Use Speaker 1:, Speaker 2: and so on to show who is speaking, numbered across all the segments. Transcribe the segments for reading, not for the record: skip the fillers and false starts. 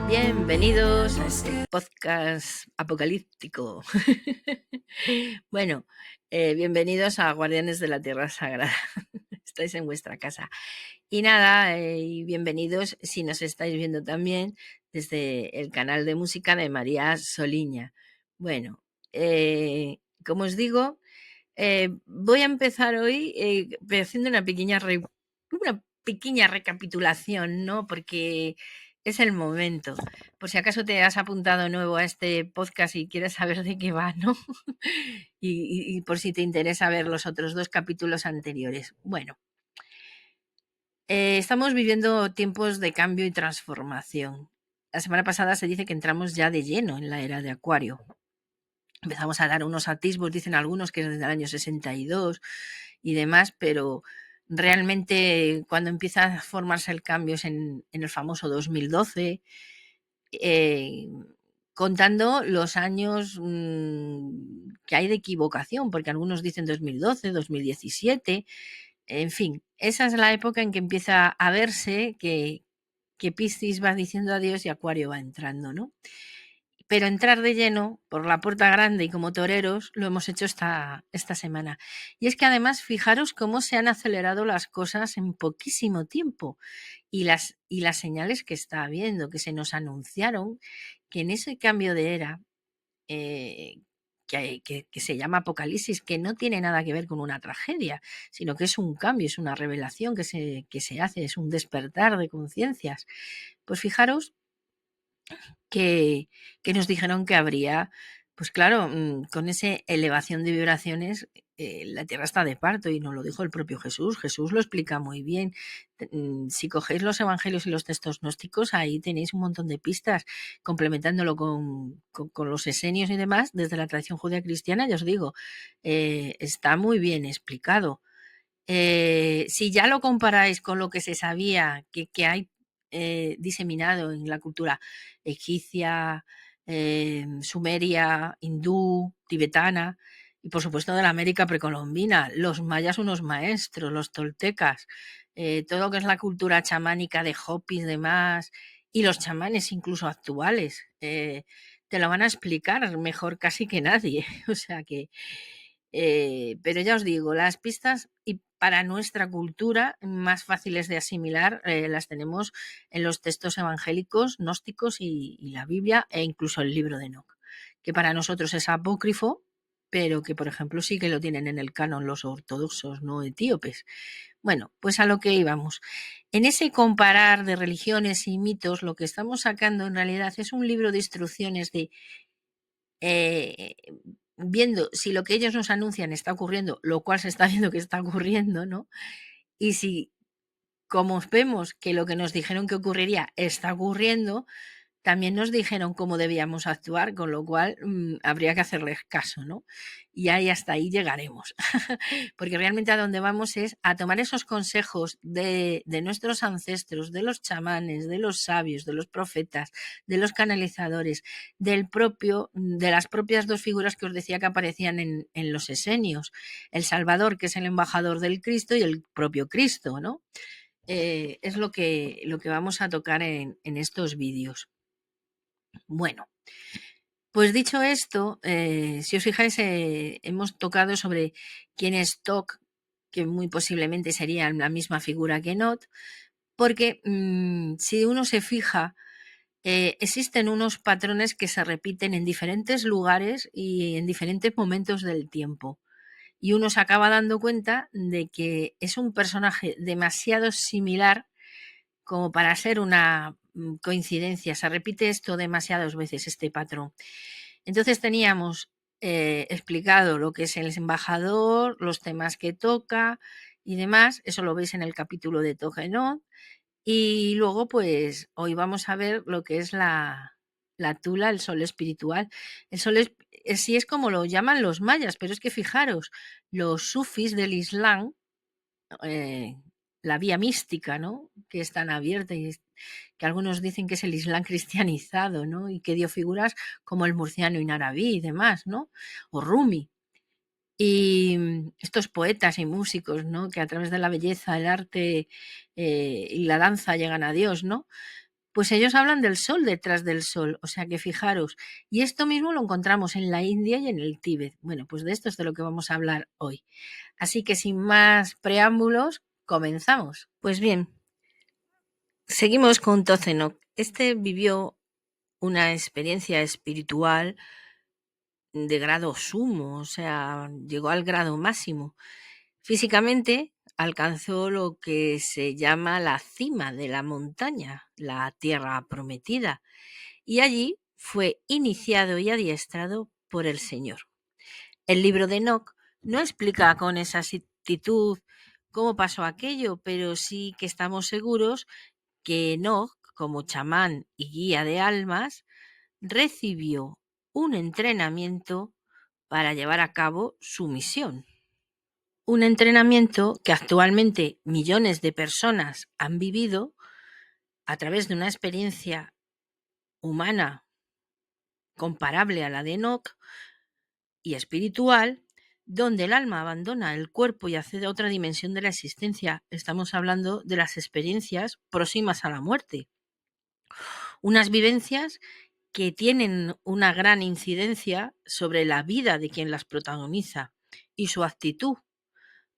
Speaker 1: Bienvenidos a este podcast apocalíptico. Bueno, bienvenidos a Guardianes de la Tierra Sagrada. Estáis en vuestra casa. Y nada, y bienvenidos si nos estáis viendo también desde el canal de música de María Soliña. Bueno, como os digo, voy a empezar hoy haciendo una pequeña recapitulación, ¿no? Porque es el momento. Por si acaso te has apuntado nuevo a este podcast y quieres saber de qué va, ¿no? Y por si te interesa ver los otros 2 capítulos anteriores. Bueno, estamos viviendo tiempos de cambio y transformación. La semana pasada se dice que entramos ya de lleno en la era de Acuario. Empezamos a dar unos atisbos, dicen algunos que es desde el año 62 y demás, pero realmente cuando empieza a formarse el cambio es en el famoso 2012, contando los años que hay de equivocación, porque algunos dicen 2012, 2017, en fin, esa es la época en que empieza a verse que Piscis va diciendo adiós y Acuario va entrando, ¿no? Pero entrar de lleno por la puerta grande y como toreros lo hemos hecho esta semana. Y es que además fijaros cómo se han acelerado las cosas en poquísimo tiempo y las señales que está habiendo, que se nos anunciaron que en ese cambio de era eh, que se llama Apocalipsis, que no tiene nada que ver con una tragedia, sino que es un cambio, es una revelación que se hace, es un despertar de conciencias. Pues fijaros que, que nos dijeron que habría, pues claro, con esa elevación de vibraciones, la Tierra está de parto y nos lo dijo el propio Jesús. Jesús lo explica muy bien. Si cogéis los evangelios y los textos gnósticos, ahí tenéis un montón de pistas, complementándolo con los esenios y demás, desde la tradición judía cristiana, ya os digo, está muy bien explicado. Si ya lo comparáis con lo que se sabía que hay diseminado en la cultura egipcia, sumeria, hindú, tibetana y por supuesto de la América precolombina, los mayas unos maestros, los toltecas, todo lo que es la cultura chamánica de Hopis, demás, y los chamanes incluso actuales, te lo van a explicar mejor casi que nadie. O sea que pero ya os digo, las pistas y para nuestra cultura más fáciles de asimilar las tenemos en los textos evangélicos, gnósticos y la Biblia e incluso el libro de Enoch, que para nosotros es apócrifo, pero que por ejemplo sí que lo tienen en el canon los ortodoxos no etíopes. Bueno, pues a lo que íbamos. En ese comparar de religiones y mitos, lo que estamos sacando en realidad es un libro de instrucciones de eh, viendo si lo que ellos nos anuncian está ocurriendo, lo cual se está viendo que está ocurriendo, ¿no? Y si, como vemos que lo que nos dijeron que ocurriría está ocurriendo, también nos dijeron cómo debíamos actuar, con lo cual habría que hacerles caso, ¿no? Y ahí hasta ahí llegaremos. Porque realmente a donde vamos es a tomar esos consejos de nuestros ancestros, de los chamanes, de los sabios, de los profetas, de los canalizadores, de las propias 2 figuras que os decía que aparecían en los esenios, el Salvador, que es el embajador del Cristo, y el propio Cristo, ¿no? Es lo que vamos a tocar en estos vídeos. Bueno, pues dicho esto, si os fijáis, hemos tocado sobre quién es Tok, que muy posiblemente sería la misma figura que Not, porque si uno se fija, existen unos patrones que se repiten en diferentes lugares y en diferentes momentos del tiempo. Y uno se acaba dando cuenta de que es un personaje demasiado similar como para ser una coincidencia. Se repite esto demasiadas veces, este patrón. Entonces teníamos explicado lo que es el embajador, los temas que toca y demás. Eso lo veis en el capítulo de Togenot. Y luego, pues, hoy vamos a ver lo que es la tula, el sol espiritual. El sol sí es como lo llaman los mayas, pero es que fijaros, los sufis del Islam, eh, la vía mística, ¿no? Que es tan abierta y que algunos dicen que es el Islam cristianizado, ¿no? Y que dio figuras como el murciano inarabí y demás, ¿no? O Rumi. Y estos poetas y músicos, ¿no? Que a través de la belleza, el arte y la danza llegan a Dios, ¿no? Pues ellos hablan del sol detrás del sol, o sea que fijaros, y esto mismo lo encontramos en la India y en el Tíbet. Bueno, pues de esto es de lo que vamos a hablar hoy. Así que sin más preámbulos, comenzamos. Pues bien, seguimos con Tozenok. Este vivió una experiencia espiritual de grado sumo, o sea, llegó al grado máximo. Físicamente alcanzó lo que se llama la cima de la montaña, la tierra prometida, y allí fue iniciado y adiestrado por el Señor. El libro de Enoc no explica con exactitud cómo pasó aquello, pero sí que estamos seguros que Enoc, como chamán y guía de almas, recibió un entrenamiento para llevar a cabo su misión. Un entrenamiento que actualmente millones de personas han vivido a través de una experiencia humana comparable a la de Enoch y espiritual, donde el alma abandona el cuerpo y accede a otra dimensión de la existencia. Estamos hablando de las experiencias próximas a la muerte. Unas vivencias que tienen una gran incidencia sobre la vida de quien las protagoniza y su actitud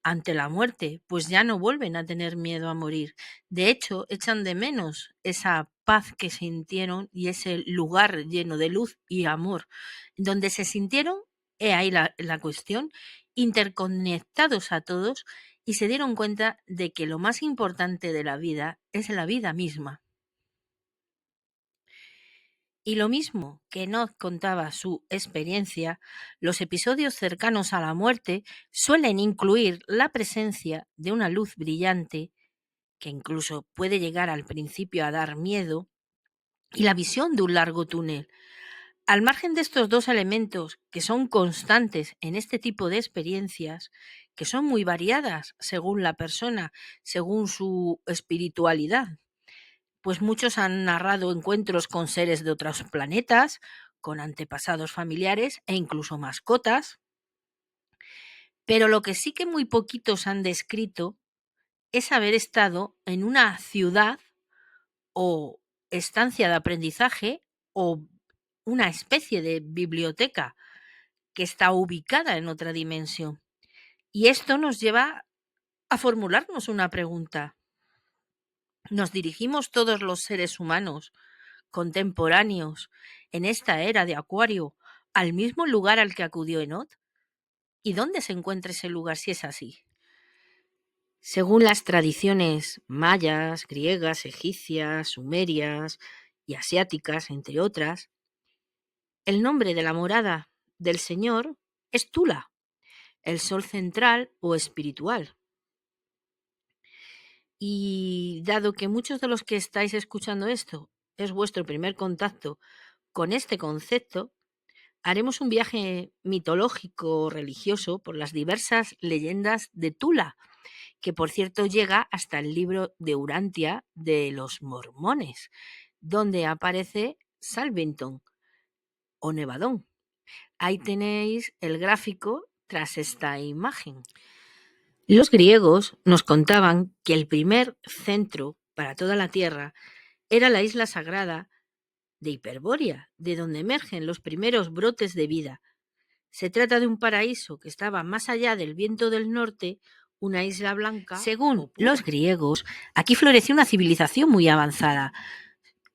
Speaker 1: ante la muerte, pues ya no vuelven a tener miedo a morir. De hecho, echan de menos esa paz que sintieron y ese lugar lleno de luz y amor, donde se sintieron, he ahí la cuestión, interconectados a todos y se dieron cuenta de que lo más importante de la vida es la vida misma. Y lo mismo que Enoch contaba su experiencia, los episodios cercanos a la muerte suelen incluir la presencia de una luz brillante, que incluso puede llegar al principio a dar miedo, y la visión de un largo túnel. Al margen de estos dos elementos que son constantes en este tipo de experiencias, que son muy variadas según la persona, según su espiritualidad, pues muchos han narrado encuentros con seres de otros planetas, con antepasados familiares e incluso mascotas. Pero lo que sí que muy poquitos han descrito es haber estado en una ciudad o estancia de aprendizaje o una especie de biblioteca que está ubicada en otra dimensión. Y esto nos lleva a formularnos una pregunta. ¿Nos dirigimos todos los seres humanos contemporáneos en esta era de Acuario al mismo lugar al que acudió Enoch? ¿Y dónde se encuentra ese lugar si es así? Según las tradiciones mayas, griegas, egipcias, sumerias y asiáticas, entre otras, el nombre de la morada del Señor es Tula, el sol central o espiritual. Y dado que muchos de los que estáis escuchando esto es vuestro primer contacto con este concepto, haremos un viaje mitológico religioso por las diversas leyendas de Tula, que por cierto llega hasta el libro de Urantia de los mormones, donde aparece Salvington o Nevadón. Ahí tenéis el gráfico tras esta imagen. Los griegos nos contaban que el primer centro para toda la Tierra era la isla sagrada de Hiperbórea, de donde emergen los primeros brotes de vida. Se trata de un paraíso que estaba más allá del viento del norte, una isla blanca. Según los griegos, aquí floreció una civilización muy avanzada.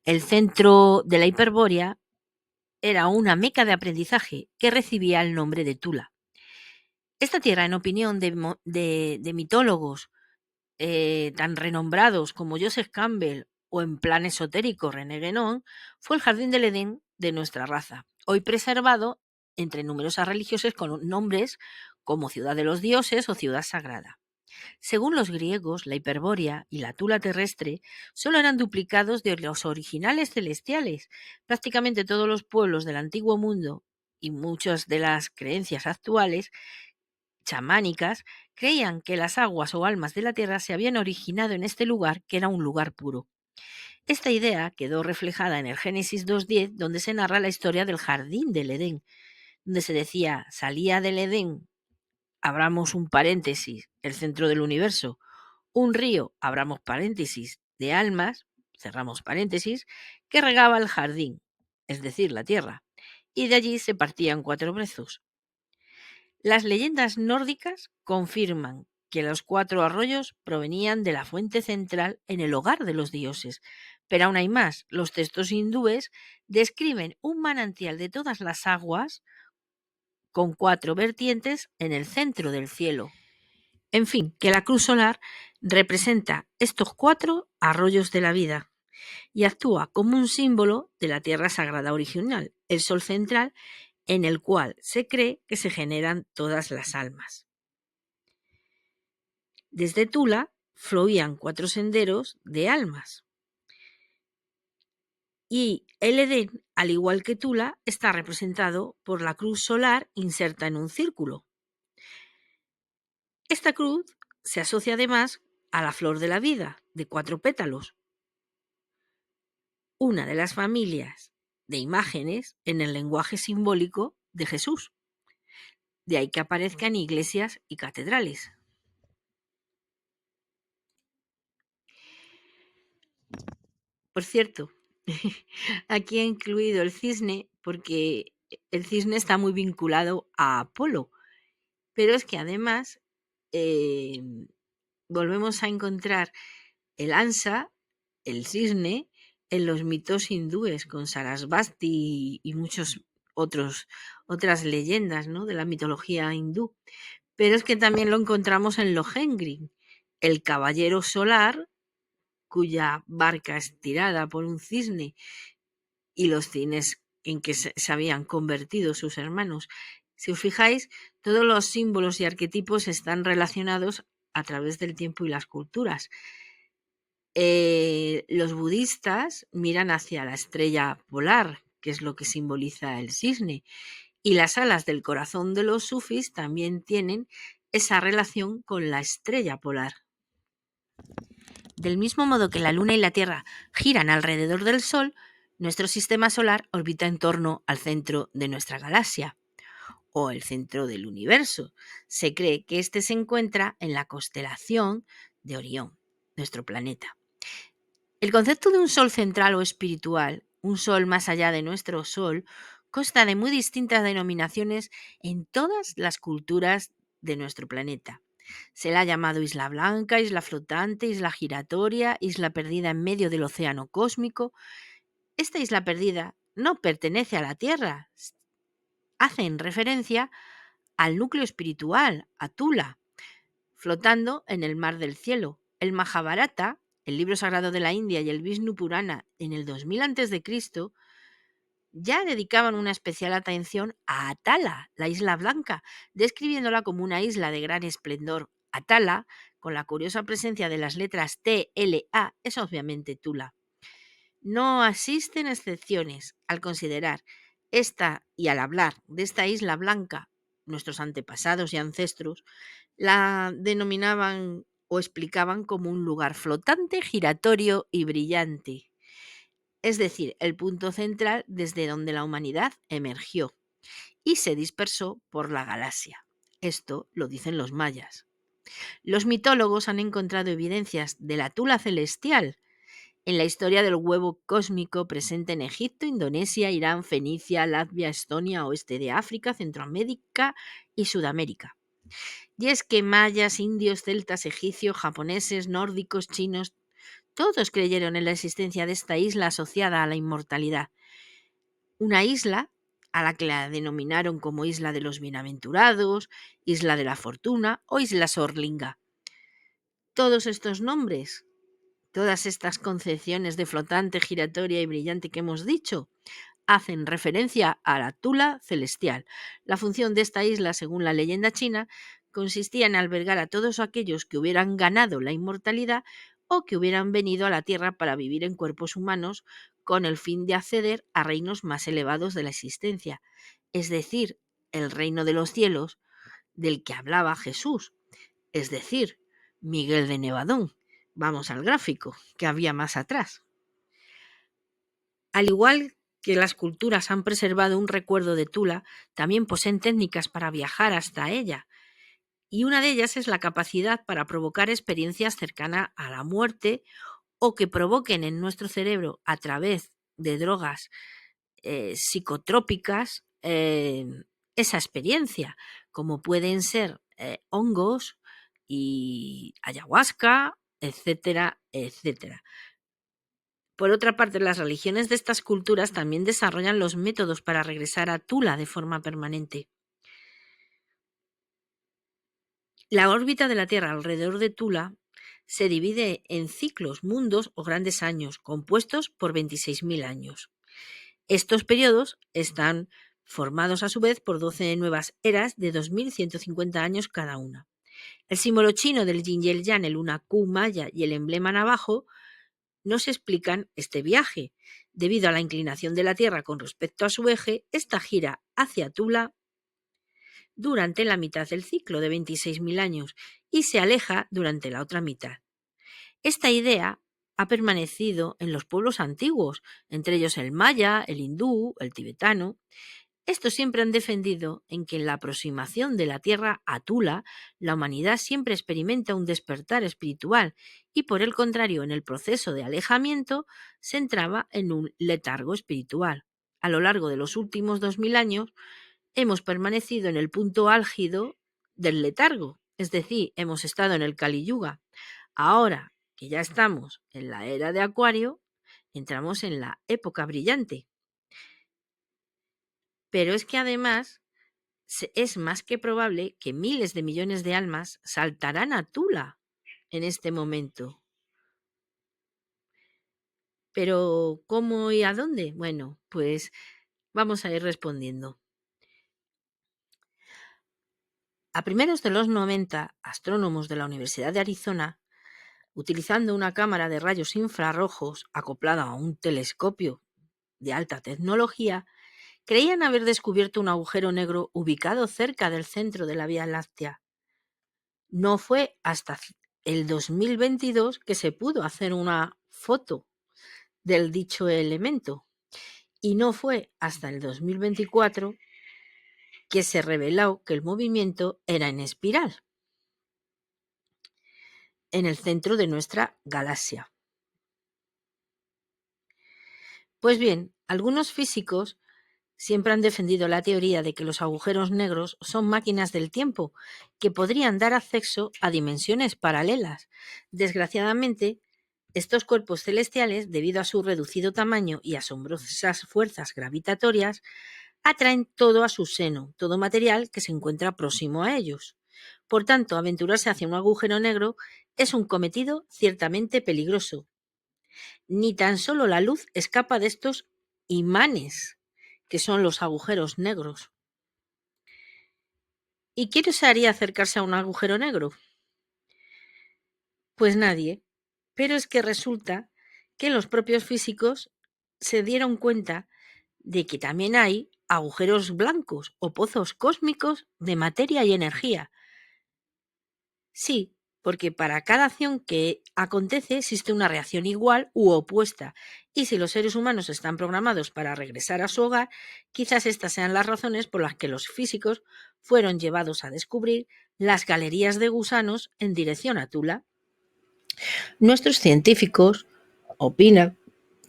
Speaker 1: El centro de la Hiperbórea era una meca de aprendizaje que recibía el nombre de Tula. Esta tierra, en opinión de mitólogos tan renombrados como Joseph Campbell o en plan esotérico René Guénon, fue el jardín del Edén de nuestra raza, hoy preservado entre numerosas religiosas con nombres como ciudad de los dioses o ciudad sagrada. Según los griegos, la Hiperbórea y la Tula terrestre solo eran duplicados de los originales celestiales. Prácticamente todos los pueblos del antiguo mundo y muchas de las creencias actuales chamánicas creían que las aguas o almas de la tierra se habían originado en este lugar, que era un lugar puro. Esta idea quedó reflejada en el Génesis 2.10, donde se narra la historia del jardín del Edén, donde se decía, salía del Edén, abramos un paréntesis, el centro del universo, un río, abramos paréntesis, de almas, cerramos paréntesis, que regaba el jardín, es decir, la tierra, y de allí se partían 4 brezos. Las leyendas nórdicas confirman que los 4 arroyos provenían de la fuente central en el hogar de los dioses. Pero aún hay más. Los textos hindúes describen un manantial de todas las aguas con 4 vertientes en el centro del cielo. En fin, que la cruz solar representa estos 4 arroyos de la vida y actúa como un símbolo de la tierra sagrada original, el sol central, en el cual se cree que se generan todas las almas. Desde Tula fluían 4 senderos de almas. Y el Edén, al igual que Tula, está representado por la cruz solar inserta en un círculo. Esta cruz se asocia además a la flor de la vida, de 4 pétalos, una de las familias de imágenes en el lenguaje simbólico de Jesús. De ahí que aparezca en iglesias y catedrales. Por cierto, aquí he incluido el cisne porque el cisne está muy vinculado a Apolo, pero es que además volvemos a encontrar el ansa, el cisne, en los mitos hindúes con Sarasvati y muchos otras leyendas, ¿no?, de la mitología hindú. Pero es que también lo encontramos en Lohengrin, el caballero solar cuya barca es tirada por un cisne y los cisnes en que se habían convertido sus hermanos. Si os fijáis, todos los símbolos y arquetipos están relacionados a través del tiempo y las culturas. Los budistas miran hacia la estrella polar, que es lo que simboliza el cisne, y las alas del corazón de los sufís también tienen esa relación con la estrella polar. Del mismo modo que la Luna y la Tierra giran alrededor del Sol, nuestro sistema solar orbita en torno al centro de nuestra galaxia, o el centro del universo. Se cree que este se encuentra en la constelación de Orión, nuestro planeta. El concepto de un sol central o espiritual, un sol más allá de nuestro sol, consta de muy distintas denominaciones en todas las culturas de nuestro planeta. Se la ha llamado isla blanca, isla flotante, isla giratoria, isla perdida en medio del océano cósmico. Esta isla perdida no pertenece a la Tierra. Hacen referencia al núcleo espiritual, a Tula, flotando en el mar del cielo. El Mahabharata, el libro sagrado de la India, y el Vishnu Purana en el 2000 a.C., ya dedicaban una especial atención a Atala, la isla blanca, describiéndola como una isla de gran esplendor. Atala, con la curiosa presencia de las letras T, L, A, es obviamente Tula. No existen excepciones al considerar esta y al hablar de esta isla blanca. Nuestros antepasados y ancestros la denominaban o explicaban como un lugar flotante, giratorio y brillante. Es decir, el punto central desde donde la humanidad emergió y se dispersó por la galaxia. Esto lo dicen los mayas. Los mitólogos han encontrado evidencias de la Tula celestial en la historia del huevo cósmico presente en Egipto, Indonesia, Irán, Fenicia, Latvia, Estonia, oeste de África, Centroamérica y Sudamérica. Y es que mayas, indios, celtas, egipcios, japoneses, nórdicos, chinos, todos creyeron en la existencia de esta isla asociada a la inmortalidad. Una isla a la que la denominaron como Isla de los Bienaventurados, Isla de la Fortuna o Isla Sorlinga. Todos estos nombres, todas estas concepciones de flotante, giratoria y brillante que hemos dicho, hacen referencia a la Tula celestial. La función de esta isla, según la leyenda china, consistía en albergar a todos aquellos que hubieran ganado la inmortalidad o que hubieran venido a la Tierra para vivir en cuerpos humanos con el fin de acceder a reinos más elevados de la existencia, es decir, el reino de los cielos del que hablaba Jesús, es decir, Miguel de Nevadón. Vamos al gráfico que había más atrás. Al igual que las culturas han preservado un recuerdo de Tula, también poseen técnicas para viajar hasta ella. Y una de ellas es la capacidad para provocar experiencias cercanas a la muerte o que provoquen en nuestro cerebro a través de drogas psicotrópicas esa experiencia, como pueden ser hongos y ayahuasca, etcétera, etcétera. Por otra parte, las religiones de estas culturas también desarrollan los métodos para regresar a Tula de forma permanente. La órbita de la Tierra alrededor de Tula se divide en ciclos, mundos o grandes años, compuestos por 26.000 años. Estos periodos están formados a su vez por 12 nuevas eras de 2.150 años cada una. El símbolo chino del yin y el yang, el luna Q maya y el emblema navajo nos explican este viaje. Debido a la inclinación de la Tierra con respecto a su eje, esta gira hacia Tula durante la mitad del ciclo de 26.000 años y se aleja durante la otra mitad. Esta idea ha permanecido en los pueblos antiguos, entre ellos el maya, el hindú, el tibetano. Estos siempre han defendido en que en la aproximación de la Tierra a Tula, la humanidad siempre experimenta un despertar espiritual y, por el contrario, en el proceso de alejamiento se entraba en un letargo espiritual. A lo largo de los últimos 2.000 años hemos permanecido en el punto álgido del letargo, es decir, hemos estado en el Kali Yuga. Ahora que ya estamos en la era de Acuario, entramos en la época brillante. Pero es que además es más que probable que miles de millones de almas saltarán a Tula en este momento. Pero ¿cómo y a dónde? Bueno, pues vamos a ir respondiendo. A primeros de los 90, astrónomos de la Universidad de Arizona, utilizando una cámara de rayos infrarrojos acoplada a un telescopio de alta tecnología, creían haber descubierto un agujero negro ubicado cerca del centro de la Vía Láctea. No fue hasta el 2022 que se pudo hacer una foto del dicho elemento, y no fue hasta el 2024 que se reveló que el movimiento era en espiral en el centro de nuestra galaxia. Pues bien, algunos físicos siempre han defendido la teoría de que los agujeros negros son máquinas del tiempo que podrían dar acceso a dimensiones paralelas. Desgraciadamente, estos cuerpos celestiales, debido a su reducido tamaño y asombrosas fuerzas gravitatorias, atraen todo a su seno, todo material que se encuentra próximo a ellos. Por tanto, aventurarse hacia un agujero negro es un cometido ciertamente peligroso. Ni tan solo la luz escapa de estos imanes, que son los agujeros negros. ¿Y quién osaría acercarse a un agujero negro? Pues nadie. Pero es que resulta que los propios físicos se dieron cuenta de que también hay agujeros blancos o pozos cósmicos de materia y energía. Sí, porque para cada acción que acontece existe una reacción igual u opuesta, y si los seres humanos están programados para regresar a su hogar, quizás estas sean las razones por las que los físicos fueron llevados a descubrir las galerías de gusanos en dirección a Tula. Nuestros científicos opinan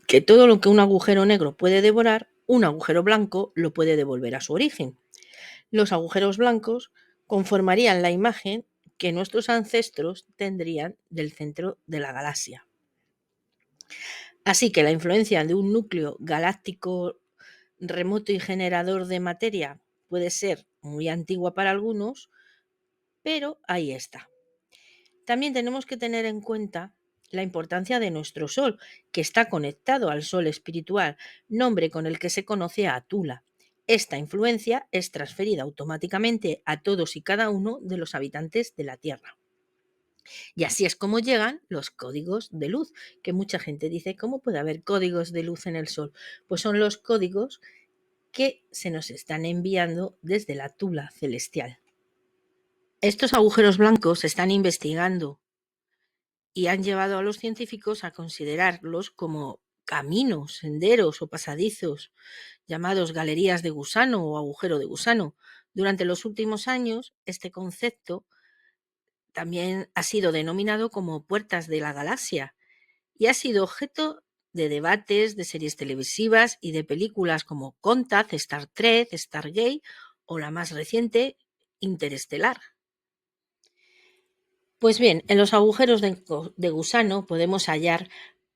Speaker 1: que todo lo que un agujero negro puede devorar, un agujero blanco lo puede devolver a su origen. Los agujeros blancos conformarían la imagen que nuestros ancestros tendrían del centro de la galaxia. Así que la influencia de un núcleo galáctico remoto y generador de materia puede ser muy antigua para algunos, pero ahí está. También tenemos que tener en cuenta la importancia de nuestro Sol, que está conectado al Sol espiritual, nombre con el que se conoce a Tula. Esta influencia es transferida automáticamente a todos y cada uno de los habitantes de la Tierra. Y así es como llegan los códigos de luz, que mucha gente dice, ¿cómo puede haber códigos de luz en el Sol? Pues son los códigos que se nos están enviando desde la Tula celestial. Estos agujeros blancos se están investigando y han llevado a los científicos a considerarlos como caminos, senderos o pasadizos, llamados galerías de gusano o agujero de gusano. Durante los últimos años, este concepto también ha sido denominado como puertas de la galaxia, y ha sido objeto de debates, de series televisivas y de películas como Contact, Star Trek, Stargate o la más reciente, Interestelar. Pues bien, en los agujeros de gusano podemos hallar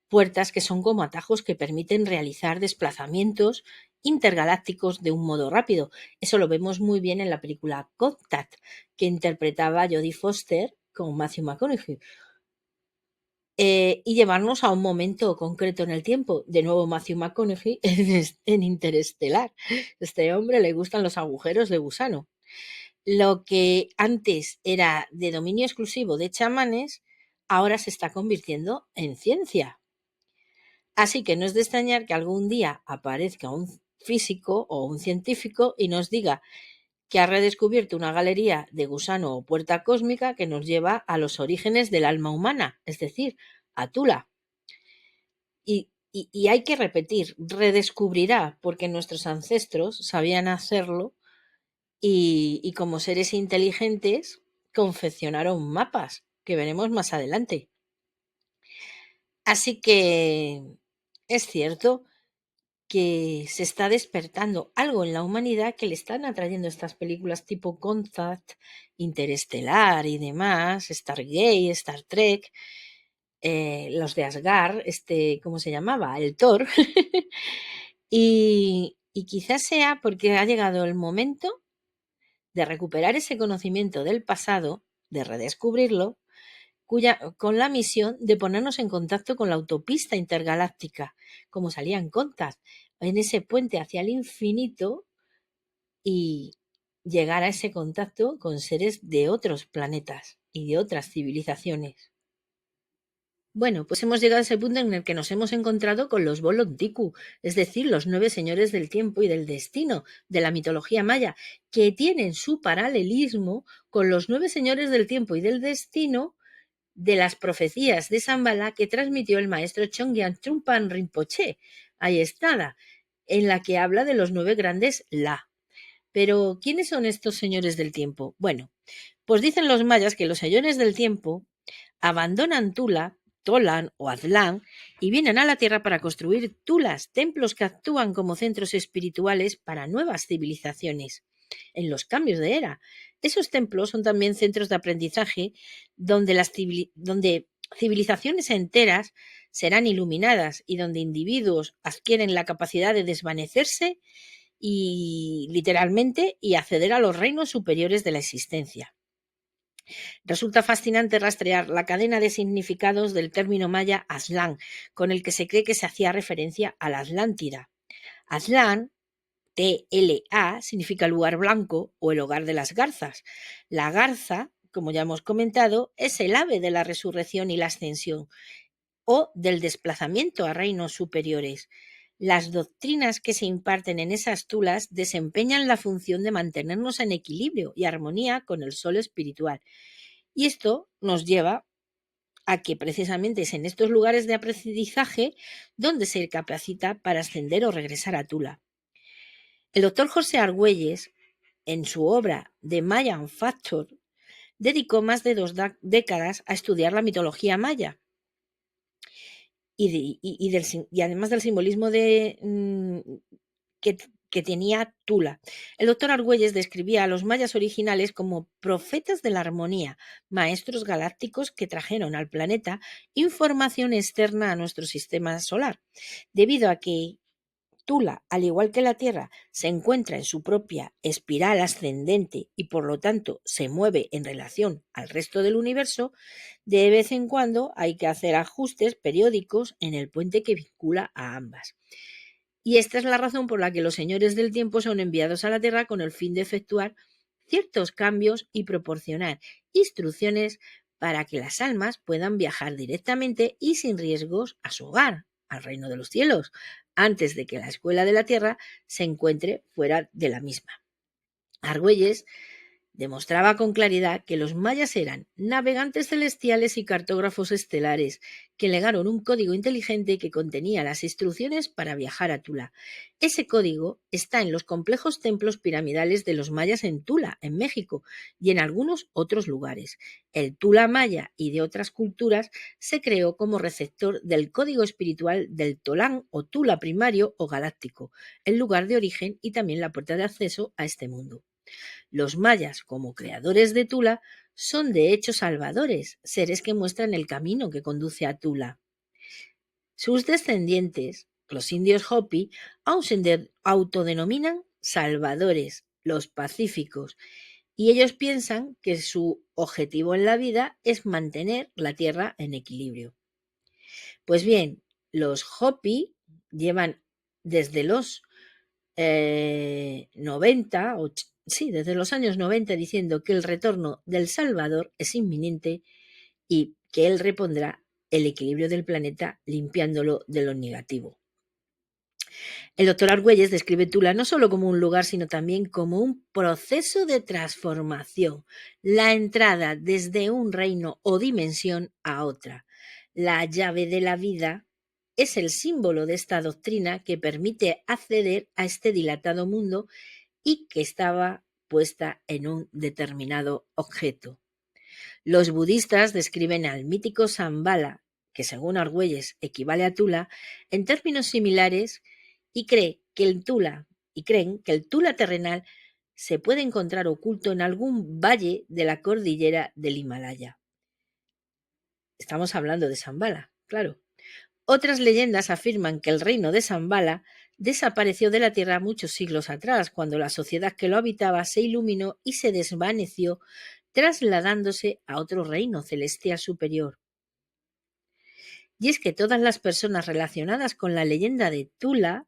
Speaker 1: puertas que son como atajos que permiten realizar desplazamientos intergalácticos de un modo rápido. Eso lo vemos muy bien en la película Contact, que interpretaba Jodie Foster con Matthew McConaughey. Y llevarnos a un momento concreto en el tiempo. De nuevo, Matthew McConaughey en Interestelar. Este hombre le gustan los agujeros de gusano. Lo que antes era de dominio exclusivo de chamanes, ahora se está convirtiendo en ciencia. Así que no es de extrañar que algún día aparezca un físico o un científico y nos diga que ha redescubierto una galería de gusano o puerta cósmica que nos lleva a los orígenes del alma humana, es decir, a Tula. Y hay que repetir, redescubrirá, porque nuestros ancestros sabían hacerlo y como seres inteligentes confeccionaron mapas, que veremos más adelante. Así que es cierto que se está despertando algo en la humanidad que le están atrayendo estas películas tipo Contact, Interestelar y demás, Stargate, Star Trek, los de Asgard, ¿cómo se llamaba? El Thor. Y quizás sea porque ha llegado el momento de recuperar ese conocimiento del pasado, de redescubrirlo, con la misión de ponernos en contacto con la autopista intergaláctica, como salía en Contact, en ese puente hacia el infinito y llegar a ese contacto con seres de otros planetas y de otras civilizaciones. Bueno, pues hemos llegado a ese punto en el que nos hemos encontrado con los Bolontiku, es decir, los 9 señores del tiempo y del destino de la mitología maya, que tienen su paralelismo con los 9 señores del tiempo y del destino de las profecías de Shambhala que transmitió el maestro Chögyam Trungpa Rinpoche, ahí está, en la que habla de los 9 grandes La. Pero, ¿quiénes son estos señores del tiempo? Bueno, pues dicen los mayas que los señores del tiempo abandonan Tula, Tolan o Aztlán y vienen a la Tierra para construir tulas, templos que actúan como centros espirituales para nuevas civilizaciones. En los cambios de era, esos templos son también centros de aprendizaje donde civilizaciones enteras serán iluminadas y donde individuos adquieren la capacidad de desvanecerse y literalmente y acceder a los reinos superiores de la existencia. Resulta fascinante rastrear la cadena de significados del término maya Aztlán, con el que se cree que se hacía referencia a la Atlántida. Aztlán, TLA, significa lugar blanco o el hogar de las garzas. La garza, como ya hemos comentado, es el ave de la resurrección y la ascensión, o del desplazamiento a reinos superiores. Las doctrinas que se imparten en esas tulas desempeñan la función de mantenernos en equilibrio y armonía con el sol espiritual. Y esto nos lleva a que precisamente es en estos lugares de aprendizaje donde se capacita para ascender o regresar a Tula. El doctor José Argüelles, en su obra The Mayan Factor, dedicó más de 2 décadas a estudiar la mitología maya y además del simbolismo que tenía Tula. El doctor Argüelles describía a los mayas originales como profetas de la armonía, maestros galácticos que trajeron al planeta información externa a nuestro sistema solar. Debido a que Tula, al igual que la Tierra, se encuentra en su propia espiral ascendente y por lo tanto se mueve en relación al resto del universo, de vez en cuando hay que hacer ajustes periódicos en el puente que vincula a ambas. Y esta es la razón por la que los señores del tiempo son enviados a la Tierra con el fin de efectuar ciertos cambios y proporcionar instrucciones para que las almas puedan viajar directamente y sin riesgos a su hogar, al reino de los cielos, antes de que la escuela de la Tierra se encuentre fuera de la misma. Argüelles Demostraba con claridad que los mayas eran navegantes celestiales y cartógrafos estelares, que legaron un código inteligente que contenía las instrucciones para viajar a Tula. Ese código está en los complejos templos piramidales de los mayas en Tula, en México, y en algunos otros lugares. El Tula maya y de otras culturas se creó como receptor del código espiritual del Tolán o Tula primario o galáctico, el lugar de origen y también la puerta de acceso a este mundo. Los mayas, como creadores de Tula, son de hecho salvadores, seres que muestran el camino que conduce a Tula. Sus descendientes, los indios Hopi, aún se autodenominan salvadores, los pacíficos, y ellos piensan que su objetivo en la vida es mantener la tierra en equilibrio. Pues bien, los Hopi llevan desde los 90, desde los años 90 diciendo que el retorno del Salvador es inminente y que él repondrá el equilibrio del planeta limpiándolo de lo negativo. El doctor Argüelles describe Tula no solo como un lugar, sino también como un proceso de transformación, la entrada desde un reino o dimensión a otra. La llave de la vida es el símbolo de esta doctrina que permite acceder a este dilatado mundo y que estaba puesta en un determinado objeto. Los budistas describen al mítico Shambhala, que según Argüelles equivale a Tula, en términos similares y creen que el Tula terrenal se puede encontrar oculto en algún valle de la cordillera del Himalaya. Estamos hablando de Shambhala, claro. Otras leyendas afirman que el reino de Shambhala desapareció de la tierra muchos siglos atrás, cuando la sociedad que lo habitaba se iluminó y se desvaneció, trasladándose a otro reino celestial superior. Y es que todas las personas relacionadas con la leyenda de Tula,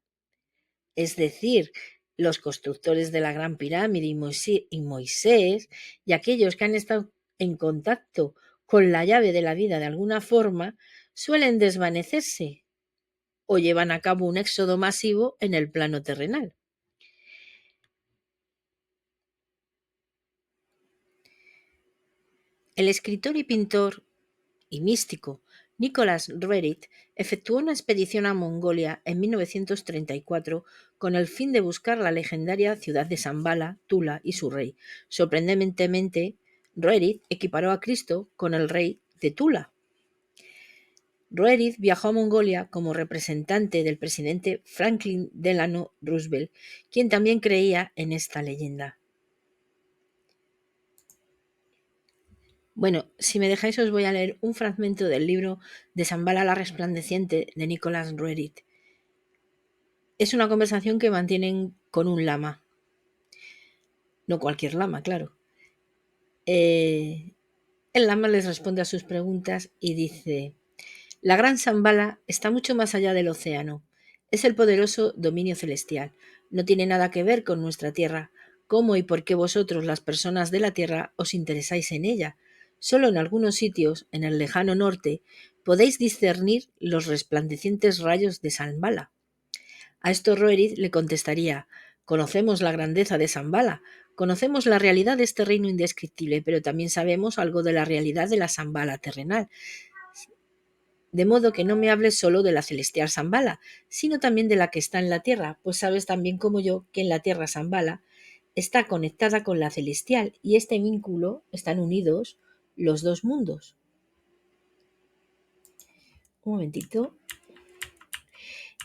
Speaker 1: es decir, los constructores de la Gran Pirámide y Moisés, y aquellos que han estado en contacto con la llave de la vida de alguna forma, suelen desvanecerse o llevan a cabo un éxodo masivo en el plano terrenal. El escritor y pintor y místico Nicholas Roerich efectuó una expedición a Mongolia en 1934 con el fin de buscar la legendaria ciudad de Shambhala, Tula y su rey. Sorprendentemente, Roerich equiparó a Cristo con el rey de Tula. Roerich viajó a Mongolia como representante del presidente Franklin Delano Roosevelt, quien también creía en esta leyenda. Bueno, si me dejáis os voy a leer un fragmento del libro de Shambhala la resplandeciente de Nicholas Roerich. Es una conversación que mantienen con un lama. No cualquier lama, claro. El lama les responde a sus preguntas y dice: la gran Shambhala está mucho más allá del océano. Es el poderoso dominio celestial. No tiene nada que ver con nuestra tierra. ¿Cómo y por qué vosotros, las personas de la tierra, os interesáis en ella? Solo en algunos sitios, en el lejano norte, podéis discernir los resplandecientes rayos de Shambhala. A esto Roerich le contestaría: conocemos la grandeza de Shambhala, conocemos la realidad de este reino indescriptible, pero también sabemos algo de la realidad de la Shambhala terrenal. De modo que no me hables solo de la celestial Shambhala, sino también de la que está en la tierra, pues sabes tan bien como yo que en la tierra Shambhala está conectada con la celestial y este vínculo están unidos los dos mundos. Un momentito.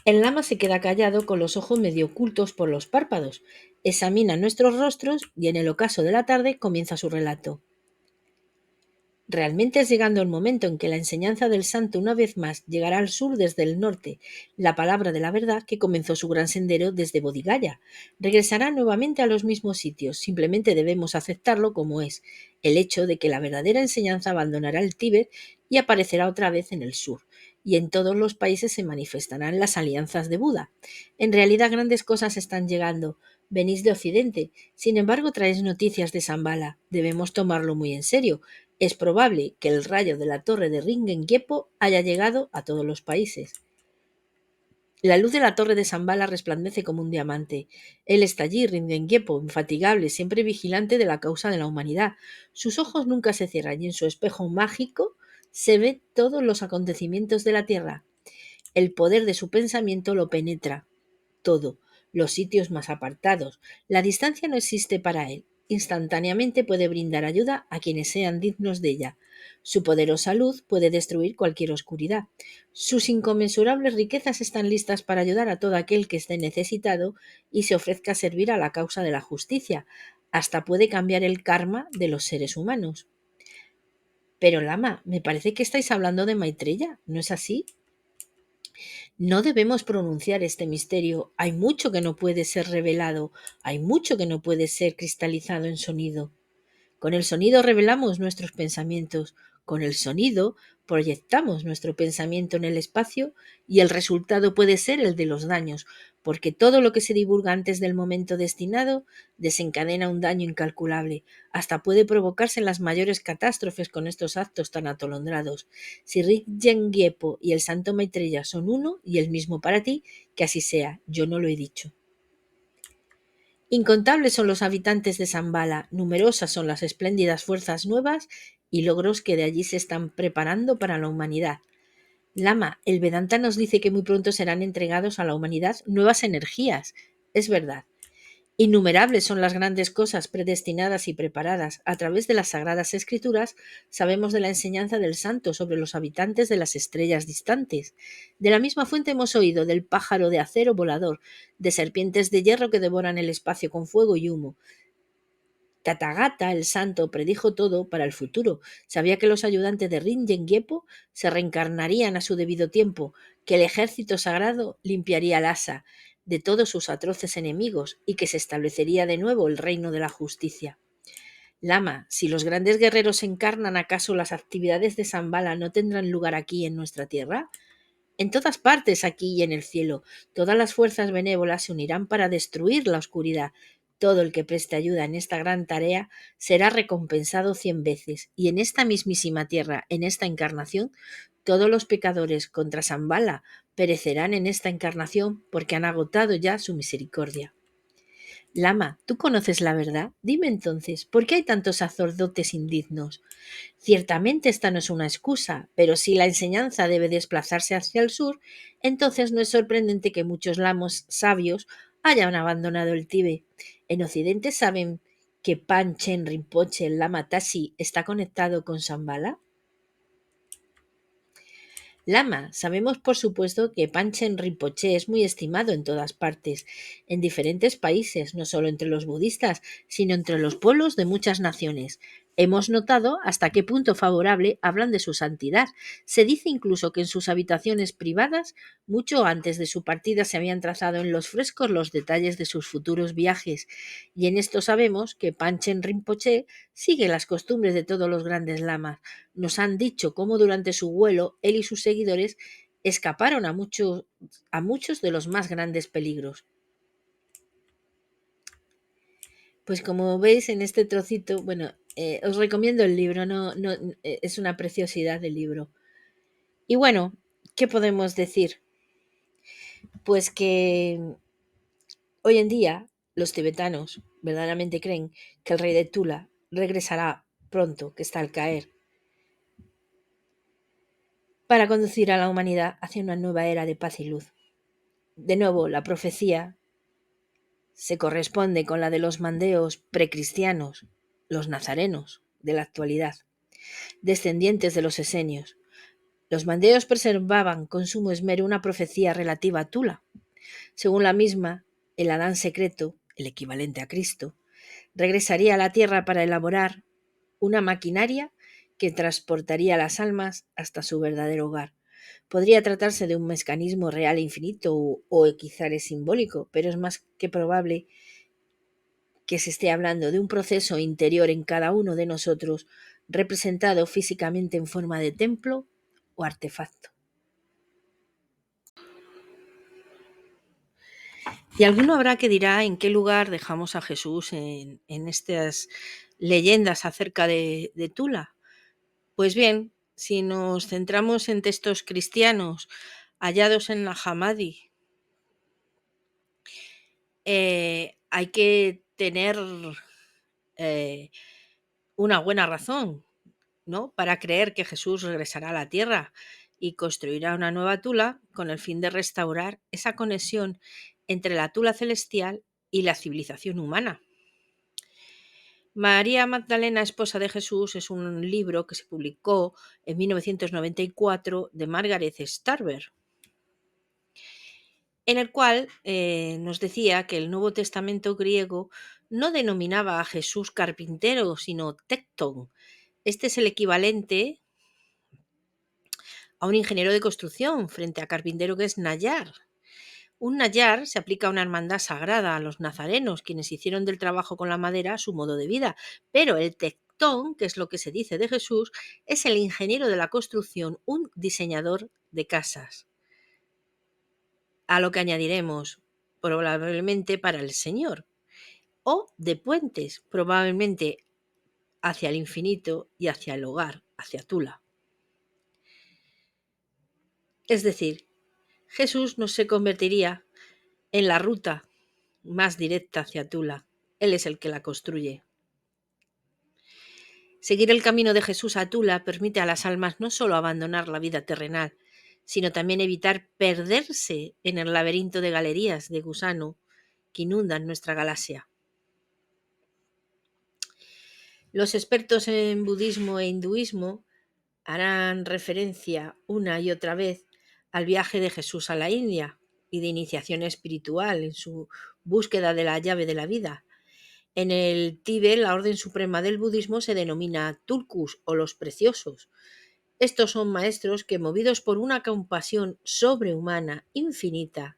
Speaker 1: El lama se queda callado con los ojos medio ocultos por los párpados, examina nuestros rostros y en el ocaso de la tarde comienza su relato. Realmente es llegando el momento en que la enseñanza del santo una vez más llegará al sur desde el norte, la palabra de la verdad que comenzó su gran sendero desde Bodhigaya. Regresará nuevamente a los mismos sitios, simplemente debemos aceptarlo como es, el hecho de que la verdadera enseñanza abandonará el Tíbet y aparecerá otra vez en el sur, y en todos los países se manifestarán las alianzas de Buda. En realidad grandes cosas están llegando. Venís de Occidente, sin embargo traéis noticias de Shambhala. Debemos tomarlo muy en serio. Es probable que el rayo de la torre de Ringerikepo haya llegado a todos los países. La luz de la torre de Zambala resplandece como un diamante. Él está allí, Rindenguepo, infatigable, siempre vigilante de la causa de la humanidad. Sus ojos nunca se cierran y en su espejo mágico se ve todos los acontecimientos de la tierra. El poder de su pensamiento lo penetra todo, los sitios más apartados. La distancia no existe para él. Instantáneamente puede brindar ayuda a quienes sean dignos de ella. Su poderosa luz puede destruir cualquier oscuridad. Sus inconmensurables riquezas están listas para ayudar a todo aquel que esté necesitado y se ofrezca a servir a la causa de la justicia. Hasta puede cambiar el karma de los seres humanos. Pero Lama, me parece que estáis hablando de Maitreya, ¿no es así? No debemos pronunciar este misterio. Hay mucho que no puede ser revelado, hay mucho que no puede ser cristalizado en sonido. Con el sonido revelamos nuestros pensamientos, con el sonido proyectamos nuestro pensamiento en el espacio y el resultado puede ser el de los daños, porque todo lo que se divulga antes del momento destinado desencadena un daño incalculable, hasta puede provocarse las mayores catástrofes con estos actos tan atolondrados. Si Rinzai Gyatso y el santo Maitreya son uno y el mismo para ti, que así sea, yo no lo he dicho. Incontables son los habitantes de Zambala, numerosas son las espléndidas fuerzas nuevas y logros que de allí se están preparando para la humanidad. Lama, el Vedanta nos dice que muy pronto serán entregados a la humanidad nuevas energías. Es verdad. Innumerables son las grandes cosas predestinadas y preparadas. A través de las sagradas escrituras sabemos de la enseñanza del santo sobre los habitantes de las estrellas distantes. De la misma fuente hemos oído del pájaro de acero volador, de serpientes de hierro que devoran el espacio con fuego y humo. Tathagata, el santo, predijo todo para el futuro. Sabía que los ayudantes de Rinzai Gyatso se reencarnarían a su debido tiempo, que el ejército sagrado limpiaría Lhasa de todos sus atroces enemigos y que se establecería de nuevo el reino de la justicia. Lama, si los grandes guerreros se encarnan, ¿acaso las actividades de Zambala no tendrán lugar aquí en nuestra tierra? En todas partes, aquí y en el cielo, todas las fuerzas benévolas se unirán para destruir la oscuridad. Todo el que preste ayuda en esta gran tarea será recompensado 100 veces, y en esta mismísima tierra, en esta encarnación, todos los pecadores contra Zambala perecerán en esta encarnación porque han agotado ya su misericordia. Lama, ¿tú conoces la verdad? Dime entonces, ¿por qué hay tantos sacerdotes indignos? Ciertamente esta no es una excusa, pero si la enseñanza debe desplazarse hacia el sur, entonces no es sorprendente que muchos lamos sabios hayan abandonado el Tíbet. En Occidente saben que Panchen Rinpoche, el Lama Tashi, está conectado con Shambhala. Lama, sabemos por supuesto que Panchen Rinpoche es muy estimado en todas partes, en diferentes países, no solo entre los budistas, sino entre los pueblos de muchas naciones. Hemos notado hasta qué punto favorable hablan de su santidad. Se dice incluso que en sus habitaciones privadas, mucho antes de su partida, se habían trazado en los frescos los detalles de sus futuros viajes, y en esto sabemos que Panchen Rinpoche sigue las costumbres de todos los grandes lamas. Nos han dicho cómo durante su vuelo él y sus seguidores escaparon a muchos de los más grandes peligros. Pues como veis en este trocito, bueno, os recomiendo el libro, es una preciosidad el libro. Y bueno, ¿qué podemos decir? Pues que hoy en día los tibetanos verdaderamente creen que el rey de Tula regresará pronto, que está al caer, para conducir a la humanidad hacia una nueva era de paz y luz. De nuevo, la profecía se corresponde con la de los mandeos precristianos, los nazarenos de la actualidad, descendientes de los esenios. Los mandeos preservaban con sumo esmero una profecía relativa a Tula. Según la misma, el Adán secreto, el equivalente a Cristo, regresaría a la tierra para elaborar una maquinaria que transportaría las almas hasta su verdadero hogar. Podría tratarse de un mecanismo real e infinito o quizá es simbólico, pero es más que probable que se esté hablando de un proceso interior en cada uno de nosotros, representado físicamente en forma de templo o artefacto. Y alguno habrá que dirá en qué lugar dejamos a Jesús en estas leyendas acerca de Tula. Pues bien, si nos centramos en textos cristianos hallados en la Hammadi hay que tener una buena razón, ¿no?, para creer que Jesús regresará a la tierra y construirá una nueva Tula con el fin de restaurar esa conexión entre la Tula celestial y la civilización humana. María Magdalena, esposa de Jesús, es un libro que se publicó en 1994 de Margaret Starber, en el cual nos decía que el Nuevo Testamento griego no denominaba a Jesús carpintero, sino tecton. Este es el equivalente a un ingeniero de construcción frente a carpintero, que es nayar. Un nayar se aplica a una hermandad sagrada, a los nazarenos, quienes hicieron del trabajo con la madera su modo de vida. Pero el tectón, que es lo que se dice de Jesús, es el ingeniero de la construcción, un diseñador de casas. A lo que añadiremos, probablemente para el Señor, o de puentes, probablemente hacia el infinito y hacia el hogar, hacia Tula. Es decir, Jesús no se convertiría en la ruta más directa hacia Tula. Él es el que la construye. Seguir el camino de Jesús a Tula permite a las almas no solo abandonar la vida terrenal, sino también evitar perderse en el laberinto de galerías de gusano que inundan nuestra galaxia. Los expertos en budismo e hinduismo harán referencia una y otra vez al viaje de Jesús a la India y de iniciación espiritual en su búsqueda de la llave de la vida. En el Tíbet, la orden suprema del budismo se denomina Tulkus o los preciosos. Estos son maestros que, movidos por una compasión sobrehumana infinita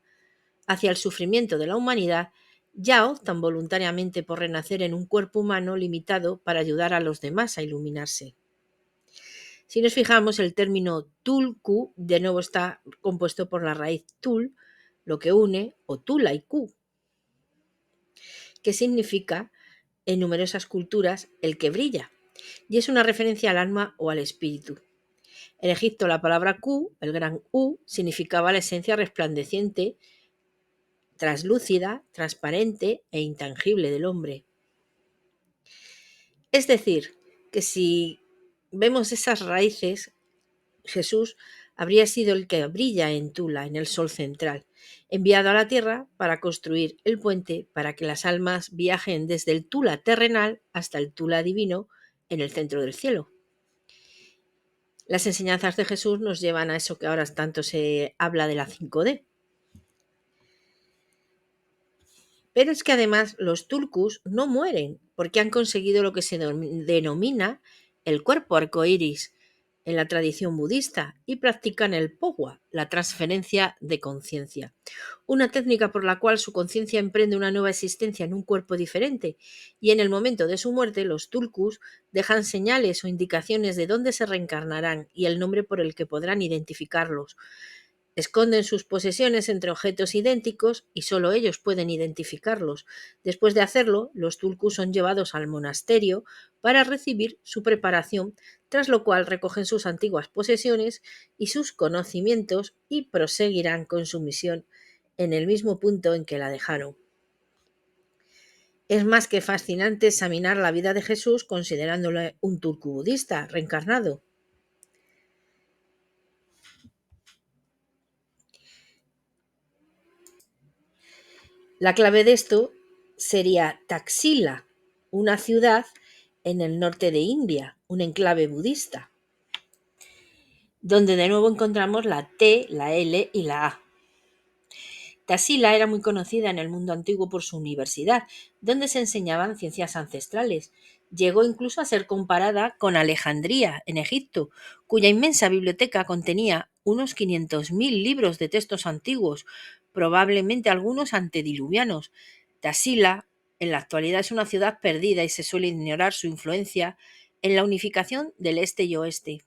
Speaker 1: hacia el sufrimiento de la humanidad, ya optan voluntariamente por renacer en un cuerpo humano limitado para ayudar a los demás a iluminarse. Si nos fijamos, el término Tulku de nuevo está compuesto por la raíz Tul, lo que une, o Tula y Ku, que significa en numerosas culturas el que brilla, y es una referencia al alma o al espíritu. En Egipto, la palabra Ku, el gran U, significaba la esencia resplandeciente, translúcida, transparente e intangible del hombre. Es decir, que si vemos esas raíces, Jesús habría sido el que brilla en Tula, en el sol central, enviado a la tierra para construir el puente para que las almas viajen desde el Tula terrenal hasta el Tula divino en el centro del cielo. Las enseñanzas de Jesús nos llevan a eso que ahora tanto se habla de la 5D. Pero es que además los tulkus no mueren porque han conseguido lo que se denomina el cuerpo arcoíris en la tradición budista y practican el Powa, la transferencia de conciencia, una técnica por la cual su conciencia emprende una nueva existencia en un cuerpo diferente, y en el momento de su muerte los tulkus dejan señales o indicaciones de dónde se reencarnarán y el nombre por el que podrán identificarlos. Esconden sus posesiones entre objetos idénticos y solo ellos pueden identificarlos. Después de hacerlo, los tulkus son llevados al monasterio para recibir su preparación, tras lo cual recogen sus antiguas posesiones y sus conocimientos y proseguirán con su misión en el mismo punto en que la dejaron. Es más que fascinante examinar la vida de Jesús considerándolo un tulku budista reencarnado. La clave de esto sería Taxila, una ciudad en el norte de India, un enclave budista, donde de nuevo encontramos la T, la L y la A. Taxila era muy conocida en el mundo antiguo por su universidad, donde se enseñaban ciencias ancestrales. Llegó incluso a ser comparada con Alejandría, en Egipto, cuya inmensa biblioteca contenía unos 500.000 libros de textos antiguos, probablemente algunos antediluvianos. Taxila, en la actualidad, es una ciudad perdida y se suele ignorar su influencia en la unificación del este y oeste.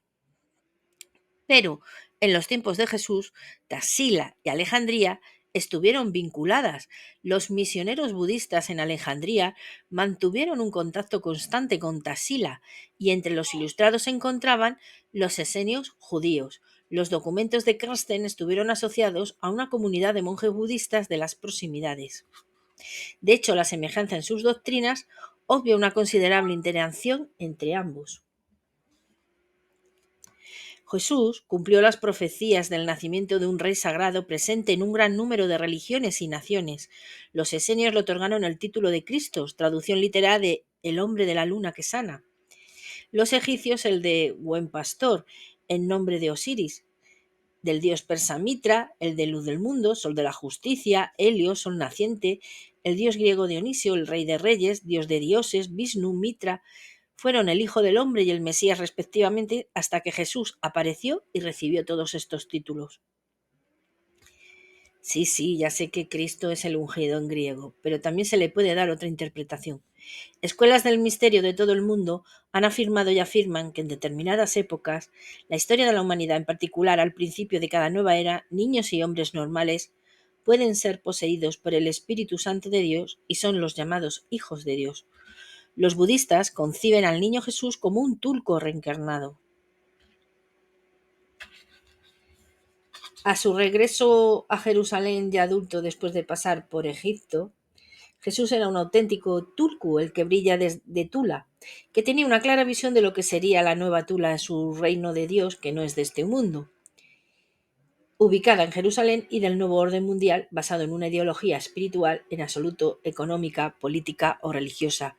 Speaker 1: Pero en los tiempos de Jesús, Taxila y Alejandría estuvieron vinculadas. Los misioneros budistas en Alejandría mantuvieron un contacto constante con Taxila, y entre los ilustrados se encontraban los esenios judíos. Los documentos de Carsten estuvieron asociados a una comunidad de monjes budistas de las proximidades. De hecho, la semejanza en sus doctrinas obvia una considerable interacción entre ambos. Jesús cumplió las profecías del nacimiento de un rey sagrado presente en un gran número de religiones y naciones. Los esenios le otorgaron el título de Cristos, traducción literal de el hombre de la luna que sana. Los egipcios el de buen pastor, en nombre de Osiris, del dios persa Mitra, el de luz del mundo, sol de la justicia, Helio, sol naciente, el dios griego Dionisio, el rey de reyes, dios de dioses, Vishnu, Mitra, fueron el Hijo del Hombre y el Mesías respectivamente hasta que Jesús apareció y recibió todos estos títulos. Sí, ya sé que Cristo es el ungido en griego, pero también se le puede dar otra interpretación. Escuelas del misterio de todo el mundo han afirmado y afirman que en determinadas épocas, la historia de la humanidad, en particular al principio de cada nueva era, niños y hombres normales pueden ser poseídos por el Espíritu Santo de Dios y son los llamados hijos de Dios. Los budistas conciben al niño Jesús como un tulco reencarnado. A su regreso a Jerusalén de adulto después de pasar por Egipto, Jesús era un auténtico tulku, el que brilla de Tula, que tenía una clara visión de lo que sería la nueva Tula en su reino de Dios, que no es de este mundo, ubicada en Jerusalén y del nuevo orden mundial basado en una ideología espiritual en absoluto económica, política o religiosa.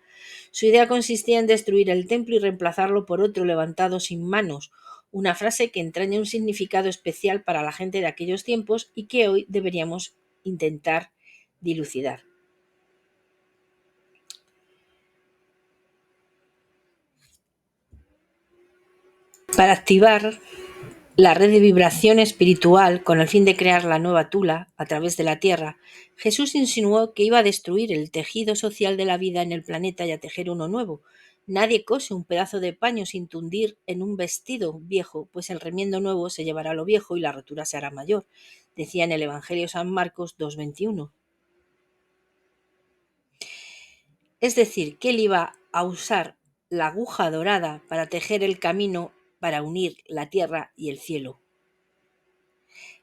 Speaker 1: Su idea consistía en destruir el templo y reemplazarlo por otro levantado sin manos, una frase que entraña un significado especial para la gente de aquellos tiempos y que hoy deberíamos intentar dilucidar. Para activar la red de vibración espiritual con el fin de crear la nueva Tula a través de la Tierra, Jesús insinuó que iba a destruir el tejido social de la vida en el planeta y a tejer uno nuevo. Nadie cose un pedazo de paño sin tundir en un vestido viejo, pues el remiendo nuevo se llevará lo viejo y la rotura se hará mayor, decía en el Evangelio San Marcos 2:21. Es decir, que él iba a usar la aguja dorada para tejer el camino para unir la tierra y el cielo.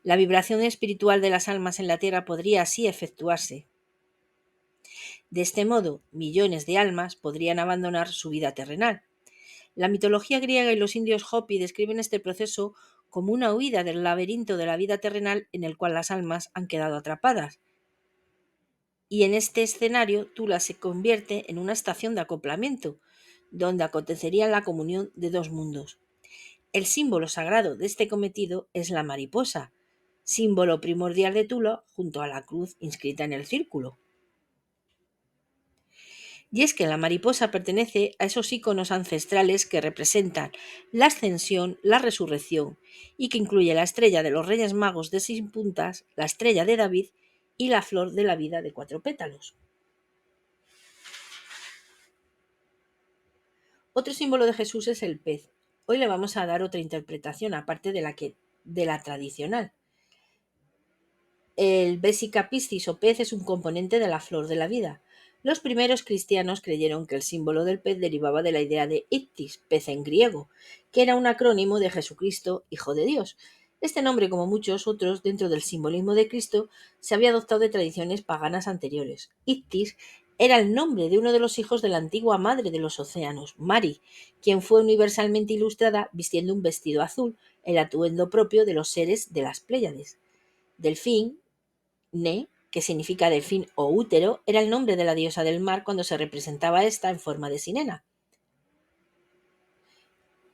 Speaker 1: La vibración espiritual de las almas en la tierra podría así efectuarse. De este modo, millones de almas podrían abandonar su vida terrenal. La mitología griega y los indios Hopi describen este proceso como una huida del laberinto de la vida terrenal en el cual las almas han quedado atrapadas. Y en este escenario, Tula se convierte en una estación de acoplamiento, donde acontecería la comunión de dos mundos. El símbolo sagrado de este cometido es la mariposa, símbolo primordial de Tula junto a la cruz inscrita en el círculo. Y es que la mariposa pertenece a esos íconos ancestrales que representan la ascensión, la resurrección, y que incluye la estrella de los Reyes Magos de 6 puntas, la estrella de David y la flor de la vida de 4 pétalos. Otro símbolo de Jesús es el pez. Hoy le vamos a dar otra interpretación aparte de la tradicional. El Vesica Piscis o pez es un componente de la flor de la vida. Los primeros cristianos creyeron que el símbolo del pez derivaba de la idea de Ictis, pez en griego, que era un acrónimo de Jesucristo, Hijo de Dios. Este nombre, como muchos otros dentro del simbolismo de Cristo, se había adoptado de tradiciones paganas anteriores. Ictis era el nombre de uno de los hijos de la antigua madre de los océanos, Mari, quien fue universalmente ilustrada vistiendo un vestido azul, el atuendo propio de los seres de las Pléyades. Delfín, Ne, que significa delfín o útero, era el nombre de la diosa del mar cuando se representaba esta en forma de sirena.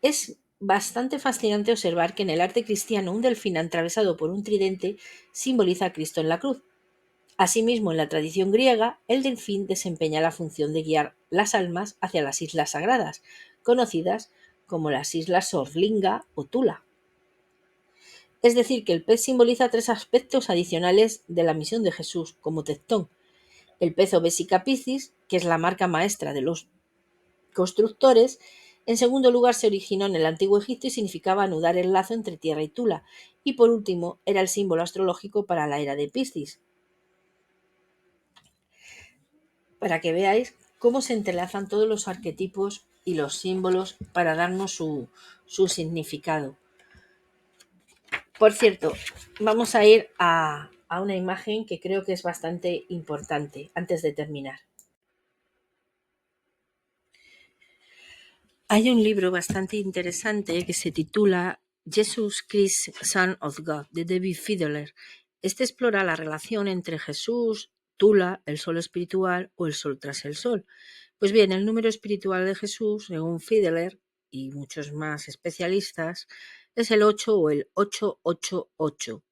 Speaker 1: Es bastante fascinante observar que en el arte cristiano un delfín atravesado por un tridente simboliza a Cristo en la cruz. Asimismo, en la tradición griega, el delfín desempeña la función de guiar las almas hacia las islas sagradas, conocidas como las islas Sorlinga o Tula. Es decir, que el pez simboliza 3 aspectos adicionales de la misión de Jesús como tectón. El pez Vesica Piscis, que es la marca maestra de los constructores. En segundo lugar, se originó en el antiguo Egipto y significaba anudar el lazo entre tierra y Tula. Y por último, era el símbolo astrológico para la era de Piscis. Para que veáis cómo se entrelazan todos los arquetipos y los símbolos para darnos su significado. Por cierto, vamos a ir a a una imagen que creo que es bastante importante antes de terminar. Hay un libro bastante interesante que se titula Jesus Christ, Son of God, de David Fiedler. Este explora la relación entre Jesús, Tula, el sol espiritual o el sol tras el sol. Pues bien, el número espiritual de Jesús, según Fiedler y muchos más especialistas, es el 8 o el 888.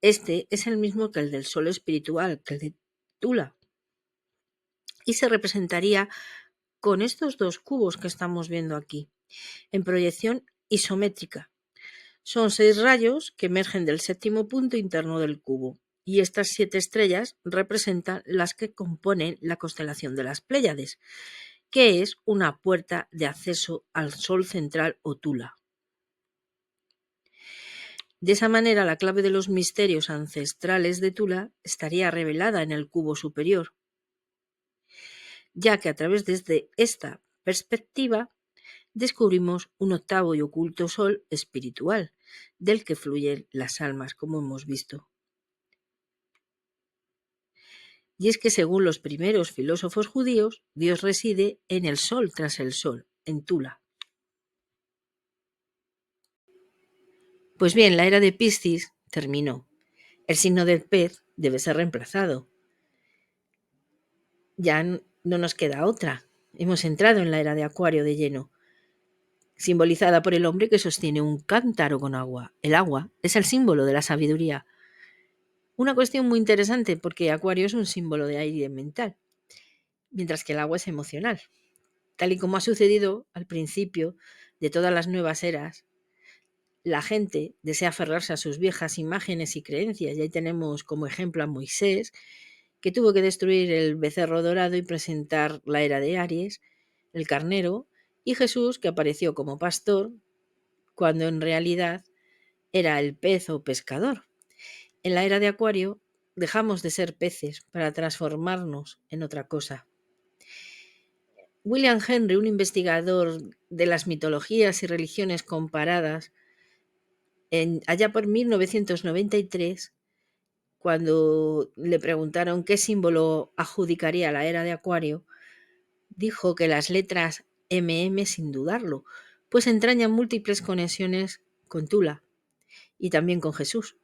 Speaker 1: Este es el mismo que el del sol espiritual, que el de Tula, y se representaría con estos dos cubos que estamos viendo aquí, en proyección isométrica. Son 6 rayos que emergen del séptimo punto interno del cubo, y estas 7 estrellas representan las que componen la constelación de las Pléyades, que es una puerta de acceso al Sol central o Tula. De esa manera, la clave de los misterios ancestrales de Tula estaría revelada en el cubo superior, ya que a través de esta perspectiva descubrimos un octavo y oculto sol espiritual, del que fluyen las almas, como hemos visto. Y es que según los primeros filósofos judíos, Dios reside en el sol tras el sol, en Tula. Pues bien, la era de Piscis terminó. El signo del pez debe ser reemplazado. Ya no nos queda otra. Hemos entrado en la era de Acuario de lleno, simbolizada por el hombre que sostiene un cántaro con agua. El agua es el símbolo de la sabiduría. Una cuestión muy interesante porque Acuario es un símbolo de aire mental, mientras que el agua es emocional. Tal y como ha sucedido al principio de todas las nuevas eras, la gente desea aferrarse a sus viejas imágenes y creencias. Y ahí tenemos como ejemplo a Moisés, que tuvo que destruir el becerro dorado y presentar la era de Aries, el carnero, y Jesús, que apareció como pastor, cuando en realidad era el pez o pescador. En la era de Acuario dejamos de ser peces para transformarnos en otra cosa. William Henry, un investigador de las mitologías y religiones comparadas, allá por 1993, cuando le preguntaron qué símbolo adjudicaría a la era de Acuario, dijo que las letras MM, sin dudarlo, pues entrañan múltiples conexiones con Tula y también con Jesús.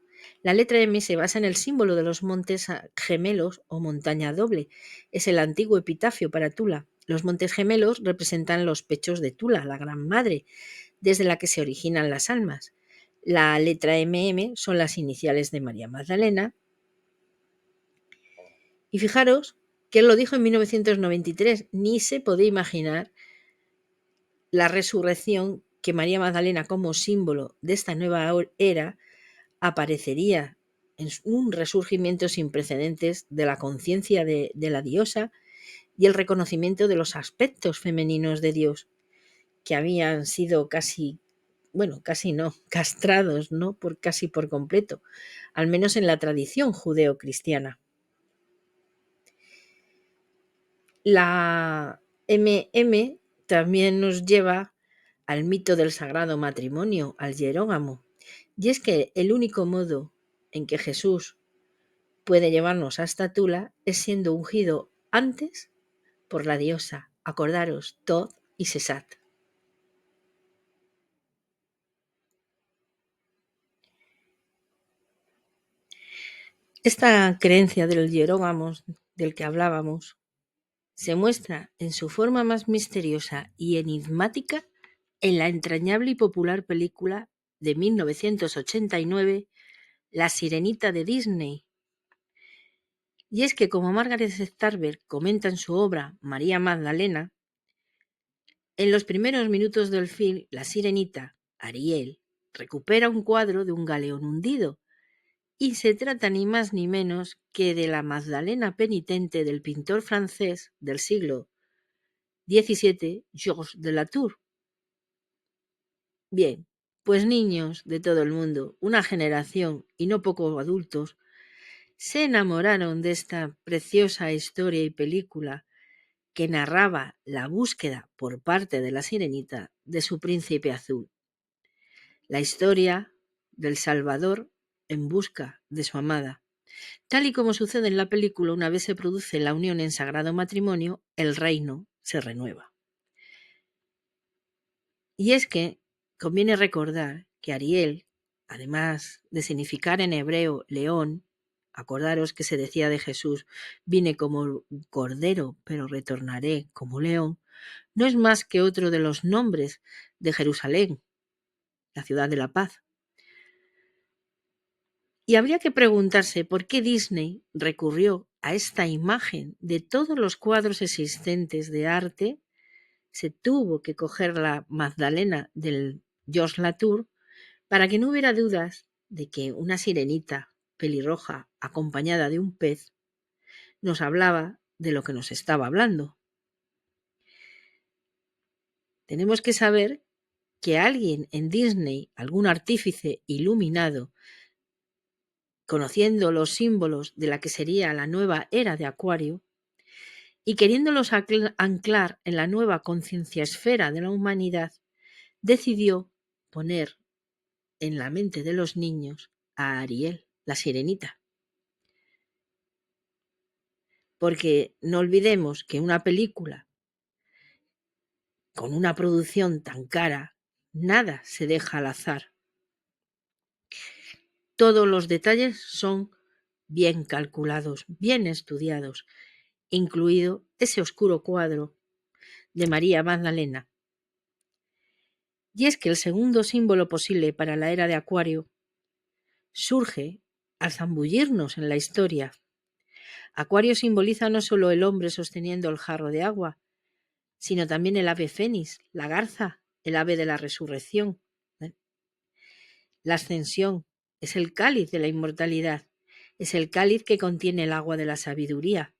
Speaker 1: La letra M se basa en el símbolo de los montes gemelos o montaña doble. Es el antiguo epitafio para Tula. Los montes gemelos representan los pechos de Tula, la Gran Madre, desde la que se originan las almas. La letra MM son las iniciales de María Magdalena. Y fijaros que él lo dijo en 1993. Ni se podía imaginar la resurrección, que María Magdalena, como símbolo de esta nueva era, aparecería en un resurgimiento sin precedentes de la conciencia de la diosa y el reconocimiento de los aspectos femeninos de Dios, que habían sido casi no, castrados, ¿no? Casi por completo, al menos en la tradición judeo-cristiana. La MM también nos lleva al mito del sagrado matrimonio, al hierógamo, y es que el único modo en que Jesús puede llevarnos hasta Tula es siendo ungido antes por la diosa. Acordaros, Tod y Sesat. Esta creencia del hierógamo del que hablábamos se muestra en su forma más misteriosa y enigmática en la entrañable y popular película de 1989, La Sirenita de Disney. Y es que, como Margaret Starbird comenta en su obra María Magdalena, en los primeros minutos del film, la sirenita, Ariel, recupera un cuadro de un galeón hundido, y se trata ni más ni menos que de la Magdalena penitente del pintor francés del siglo XVII, Georges de Latour. Bien, pues niños de todo el mundo, una generación y no pocos adultos, se enamoraron de esta preciosa historia y película que narraba la búsqueda por parte de la sirenita de su príncipe azul. La historia del Salvador en busca de su amada. Tal y como sucede en la película, una vez se produce la unión en sagrado matrimonio, el reino se renueva. Y es que conviene recordar que Ariel, además de significar en hebreo león, acordaros que se decía de Jesús, vine como cordero, pero retornaré como león, no es más que otro de los nombres de Jerusalén, la ciudad de la paz. Y habría que preguntarse por qué Disney recurrió a esta imagen de todos los cuadros existentes de arte. Se tuvo que coger la Magdalena del Georges Latour para que no hubiera dudas de que una sirenita pelirroja acompañada de un pez nos hablaba de lo que nos estaba hablando. Tenemos que saber que alguien en Disney, algún artífice iluminado, conociendo los símbolos de la que sería la nueva era de Acuario y queriéndolos anclar en la nueva conciencia esfera de la humanidad, decidió poner en la mente de los niños a Ariel, la sirenita. Porque no olvidemos que una película con una producción tan cara, nada se deja al azar. Todos los detalles son bien calculados, bien estudiados, incluido ese oscuro cuadro de María Magdalena. Y es que el segundo símbolo posible para la era de Acuario surge al zambullirnos en la historia. Acuario simboliza no solo el hombre sosteniendo el jarro de agua, sino también el ave fénix, la garza, el ave de la resurrección. La ascensión es el cáliz de la inmortalidad, es el cáliz que contiene el agua de la sabiduría,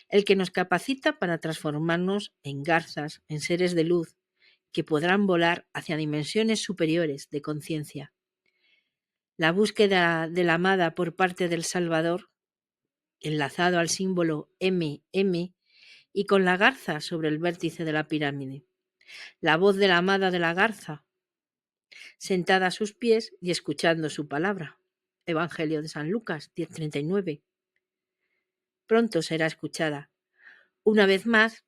Speaker 1: el que nos capacita para transformarnos en garzas, en seres de luz, que podrán volar hacia dimensiones superiores de conciencia. La búsqueda de la amada por parte del Salvador, enlazado al símbolo MM y con la garza sobre el vértice de la pirámide. La voz de la amada de la garza, sentada a sus pies y escuchando su palabra. Evangelio de San Lucas 10:39. Pronto será escuchada. Una vez más,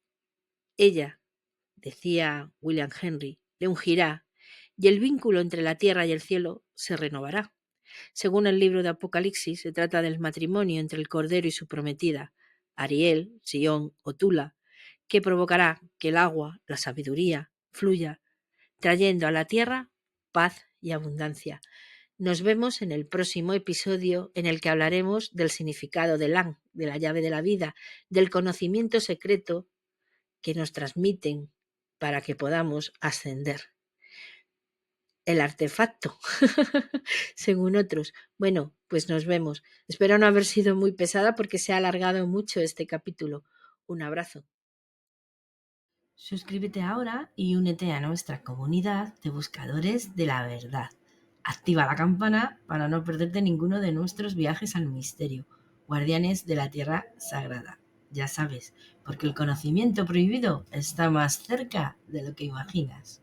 Speaker 1: ella, decía William Henry, le ungirá y el vínculo entre la tierra y el cielo se renovará. Según el libro de Apocalipsis, se trata del matrimonio entre el Cordero y su prometida, Ariel, Sion o Tula, que provocará que el agua, la sabiduría, fluya, trayendo a la tierra paz y abundancia. Nos vemos en el próximo episodio en el que hablaremos del significado del An, de la llave de la vida, del conocimiento secreto que nos transmiten para que podamos ascender. El artefacto, según otros. Bueno, pues nos vemos. Espero no haber sido muy pesada porque se ha alargado mucho este capítulo. Un abrazo. Suscríbete ahora y únete a nuestra comunidad de buscadores de la verdad. Activa la campana para no perderte ninguno de nuestros viajes al misterio. Guardianes de la Tierra Sagrada. Ya sabes, porque el conocimiento prohibido está más cerca de lo que imaginas.